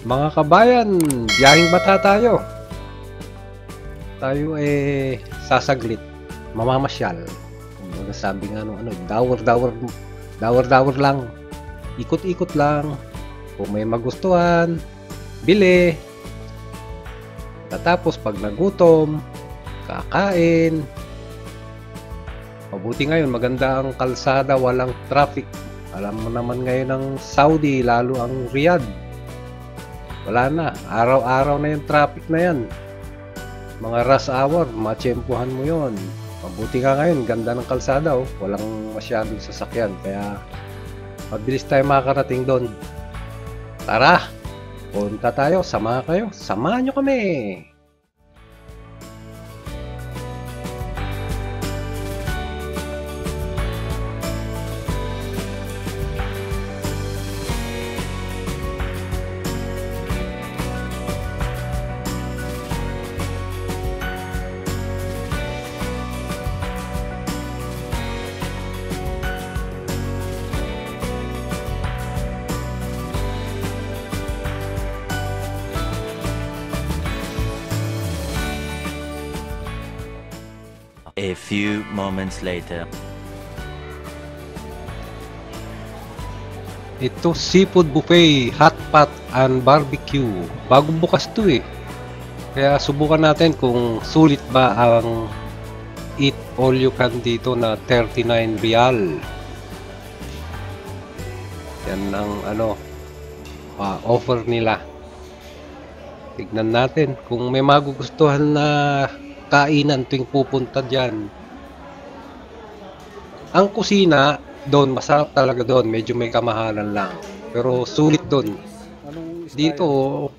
Mga kabayan, biyaheng bata tayo. Tayo sasaglit, mamamasyal. Kumbaga sabi nga ano, dawar lang. Ikot-ikot lang. Kung may magustuhan, bili. Tapos pag nagutom, kakain. Mabuti ngayon, maganda ang kalsada, walang traffic. Alam mo naman ngayon ng Saudi, lalo ang Riyadh. Wala na, araw-araw na yung traffic na yan. Mga rush hour, matsyempuhan mo yon. Mabuti nga ngayon, ganda ng kalsada, oh. Walang masyadong sasakyan, kaya mabilis tayo makakarating doon. Tara, punta tayo, samahan nyo kami. A few moments later. Ito seafood buffet, hot pot and barbecue. Bagong bukas to eh. Kaya subukan natin kung sulit ba ang eat all you can dito na 39 real. Yan ang offer nila. Tignan natin kung may magugustuhan na kainan tuwing pupunta dyan. Ang kusina doon, masarap talaga doon. Medyo may kamahalan lang. Pero sulit doon. Dito,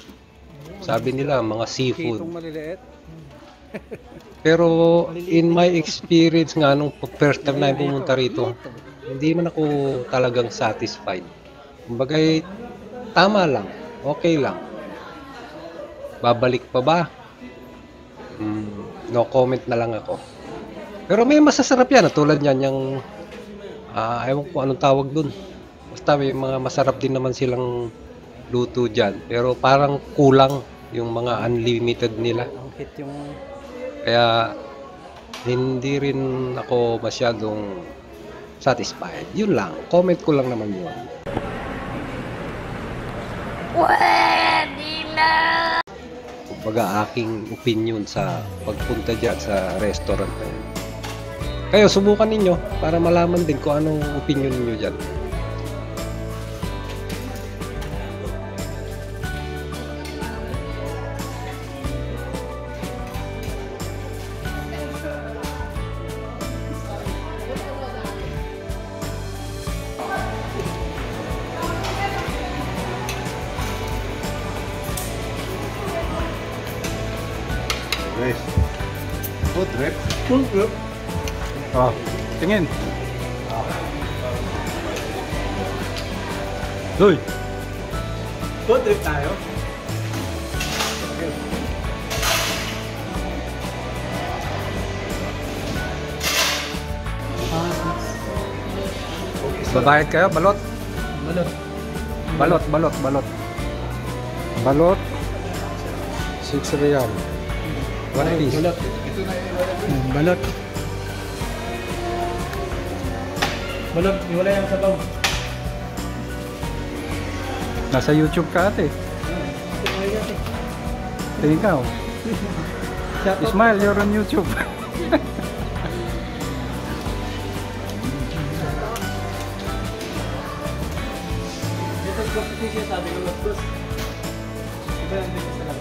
sabi nila, mga seafood. Pero in my experience nga, nung first time na pumunta rito, hindi man ako talagang satisfied. Kumbaga, tama lang. Okay lang. Babalik pa ba? No comment na lang ako. Pero may masasarap yan, tulad yan yung ewan ko anong tawag dun. Basta may mga masarap din naman silang luto dyan. Pero parang kulang yung mga unlimited nila. Kaya hindi rin ako masyadong satisfied. Yun lang, comment ko lang naman yun. Pwede na! Kumbaga aking opinion sa pagpunta dyan sa restaurant na yun. Kayo, subukan ninyo para malaman din kung anong opinion niyo dyan. Food trip. Oh, tingin. Hoy. Food trip tayo. Babayad kayo, balot. Balot. Balot. 6 real. One piece. Balot. Balot. Balot, iwala yung sabaw. Nasa YouTube ka ate. Ikaw. Ismail, you're on YouTube. Ito competition sabi ko, boss. Iba yung dito sa lang.